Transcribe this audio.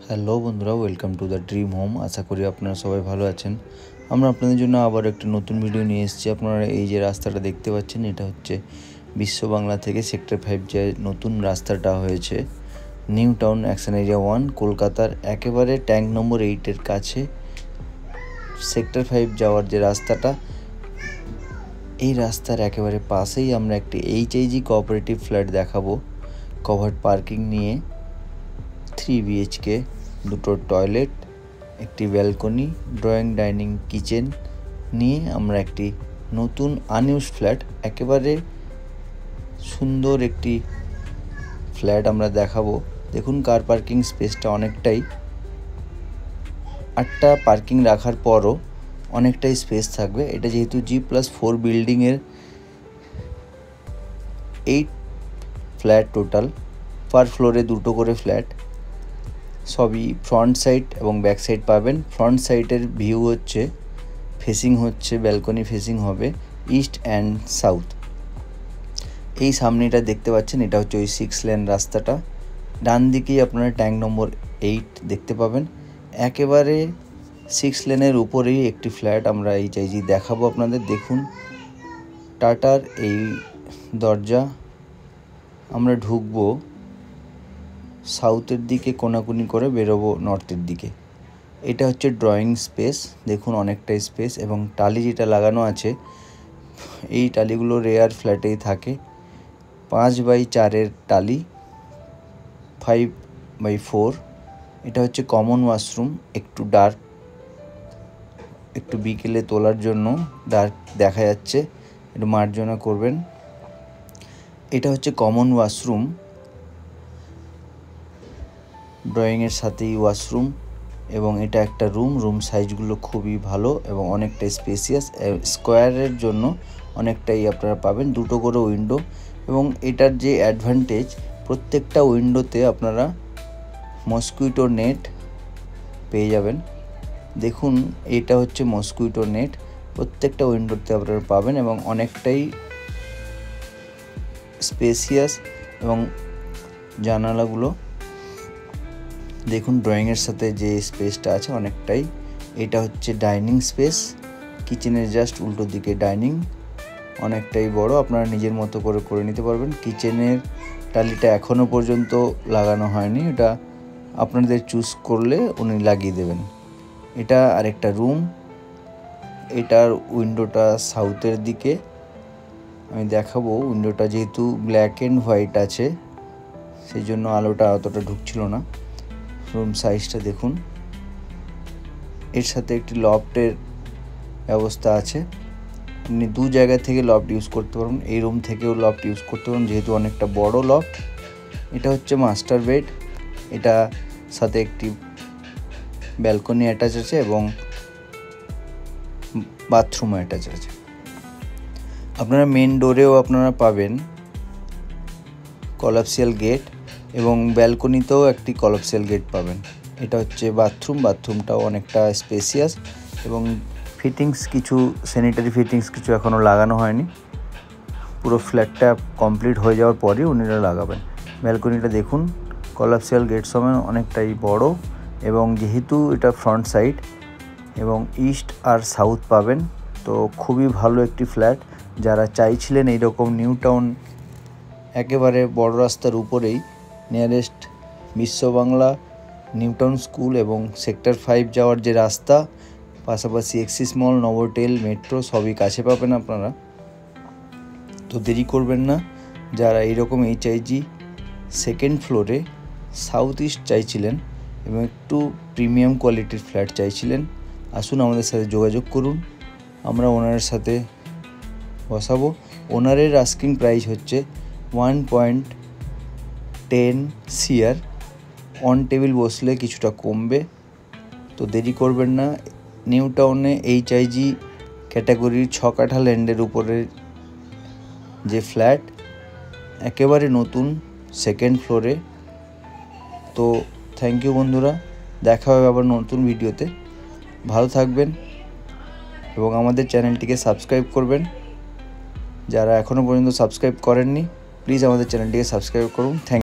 Hello বন্ধুরা, welcome to the dream home. আশা করি আপনারা সবাই ভালো আছেন। আমরা আপনাদের জন্য আবার একটা নতুন ভিডিও নিয়ে এসেছি। আপনারা এই যে রাস্তাটা দেখতে পাচ্ছেন, এটা হচ্ছে বিশ্ব বাংলা থেকে সেক্টর 5 যে নতুন রাস্তাটা হয়েছে, নিউ টাউন অ্যাকশন এরিয়া 1 কলকাতার একেবারে ট্যাঙ্ক নম্বর 8-এর কাছে সেক্টর 5 যাওয়ার যে রাস্তাটা, এই রাস্তার একেবারে পাশেই আমরা একটি HIG কোঅপারেটিভ ফ্ল্যাট দেখাবো, কভার্ড পার্কিং নিয়ে, 3 BHK, দুটো টয়লেট, একটি ব্যালকনি, ড্রয়িং ডাইনিং কিচেন নিয়ে আমরা একটি নতুন আনইউজড ফ্ল্যাট, একেবারে সুন্দর একটি ফ্ল্যাট আমরা দেখাবো। দেখুন, কার পার্কিং স্পেসটা অনেকটাই, 8টা পার্কিং রাখার পরও অনেকটাই স্পেস থাকবে। এটা যেহেতু G+4 বিল্ডিংয়ের 8 ফ্ল্যাট টোটাল, পার ফ্লোরে দুটো করে ফ্ল্যাট, সবই ফ্রন্ট সাইড এবং ব্যাক সাইড পাবেন। ফ্রন্ট সাইডের ভিউ হচ্ছে ফেসিং হচ্ছে ব্যালকনি ফেসিং হবে ইস্ট অ্যান্ড সাউথ। এই সামনেটা দেখতে পাচ্ছেন, এটা হচ্ছে ওই 6 লেন রাস্তাটা। ডান দিকেই আপনারা ট্যাঙ্ক নম্বর 8 দেখতে পাবেন। একেবারে 6 লেনের উপরেই একটি ফ্ল্যাট আমরা HIG দেখাবো আপনাদের। দেখুন, টাটার এই দরজা, আমরা ঢুকবো সাউথের দিকে, কোনাকুনি করে বেরোবো নর্থের দিকে। এটা হচ্ছে ড্রয়িং স্পেস, দেখুন অনেকটাই স্পেস, এবং টালি যেটা লাগানো আছে, এই টালিগুলো রেয়ার ফ্ল্যাটেই থাকে। 5x4-এর টালি, 5x4। এটা হচ্ছে কমন ওয়াশরুম, একটু ডার্ক, একটু বিকেলে তোলার জন্য ডার্ক দেখা যাচ্ছে, একটু মার্জনা করবেন। এটা হচ্ছে কমন ওয়াশরুম, ড্রয়িংয়ের সাথেই ওয়াশরুম, এবং এটা একটা রুম সাইজগুলো খুবই ভালো এবং অনেকটাই স্পেসিয়াস। স্কোয়ারের জন্য অনেকটাই আপনারা পাবেন, দুটো করে উইন্ডো, এবং এটার যে অ্যাডভান্টেজ, প্রত্যেকটা উইন্ডোতে আপনারা মসকুইটো নেট পেয়ে যাবেন। দেখুন, এটা হচ্ছে মসকুইটো নেট, প্রত্যেকটা উইন্ডোতে আপনারা পাবেন এবং অনেকটাই স্পেসিয়াস। এবং জানালাগুলো দেখুন, ড্রয়িংয়ের সাথে যে স্পেসটা আছে অনেকটাই। এটা হচ্ছে ডাইনিং স্পেস, কিচেনের জাস্ট উল্টো দিকে ডাইনিং, অনেকটাই বড়, আপনারা নিজের মতো করে নিতে পারবেন। কিচেনের টালিটা এখনও পর্যন্ত লাগানো হয়নি, এটা আপনাদের চুজ করলে উনি লাগিয়ে দেবেন। এটা আরেকটা রুম, এটার উইন্ডোটা সাউথের দিকে আমি দেখাবো। উইন্ডোটা যেহেতু ব্ল্যাক অ্যান্ড হোয়াইট আছে, সেই জন্য আলোটা অতটা ঢুকছিল না। রুম সাইজটা দেখুন, এর সাথে একটি লফটের ব্যবস্থা আছে, আপনি দু জায়গা থেকে লফট ইউজ করতে পারবেন। এই রুম থেকেও লফট ইউজ করতে পারবেন, যেহেতু অনেকটা বড় লফট। এটা হচ্ছে মাস্টার বেড, এটা সাথে একটি ব্যালকনি অ্যাটাচ আছে এবং বাথরুম অ্যাটাচ আছে। আপনারা মেন ডোরেও আপনারা পাবেন কলাপসিয়াল গেট, এবং ব্যালকনিতেও একটি কলাপসিয়াল গেট পাবেন। এটা হচ্ছে বাথরুমটাও অনেকটা স্পেসিয়াস, এবং ফিটিংস কিছু, স্যানিটারি ফিটিংস কিছু এখনও লাগানো হয়নি, পুরো ফ্ল্যাটটা কমপ্লিট হয়ে যাওয়ার পরই উনিরা লাগাবেন। ব্যালকনিটা দেখুন, কলাপসিয়াল গেট সময় অনেকটাই বড়, এবং যেহেতু এটা ফ্রন্ট সাইড এবং ইস্ট আর সাউথ পাবেন, তো খুবই ভালো একটি ফ্ল্যাট। যারা চাইছিলেন এইরকম নিউ টাউন একেবারে বড় রাস্তার উপরেই, নিয়ারেস্ট বিশ্ব বাংলা, নিউ টাউন স্কুল এবং সেক্টর 5 যাওয়ার যে রাস্তা, পাশাপাশি এক্সিস মল, নভোটেল, মেট্রো সবই কাছে পাবেন আপনারা। তো দেরি করবেন না, যারা এইরকম HIG সেকেন্ড ফ্লোরে সাউথ ইস্ট চাইছিলেন এবং একটু প্রিমিয়াম কোয়ালিটির ফ্ল্যাট চাইছিলেন, আসুন আমাদের সাথে যোগাযোগ করুন, আমরা ওনারের সাথে বসাবো। ওনারের আস্কিং প্রাইস হচ্ছে 1.10 CR, অন টেবিল বসলে কিছুটা কমবে। তো দেরি করবেন না, নিউ টাউনে HIG ক্যাটাগরির 6 কাঠা ল্যান্ডের উপরে যে ফ্ল্যাট, একেবারে নতুন সেকেন্ড ফ্লোরে। তো থ্যাংক ইউ বন্ধুরা, দেখা হবে আবার নতুন ভিডিওতে। ভালো থাকবেন এবং আমাদের চ্যানেলটিকে সাবস্ক্রাইব করবেন। যারা এখনও পর্যন্ত সাবস্ক্রাইব করেননি, প্লিজ আমাদের চ্যানেলটিকে সাবস্ক্রাইব করুন। থ্যাংক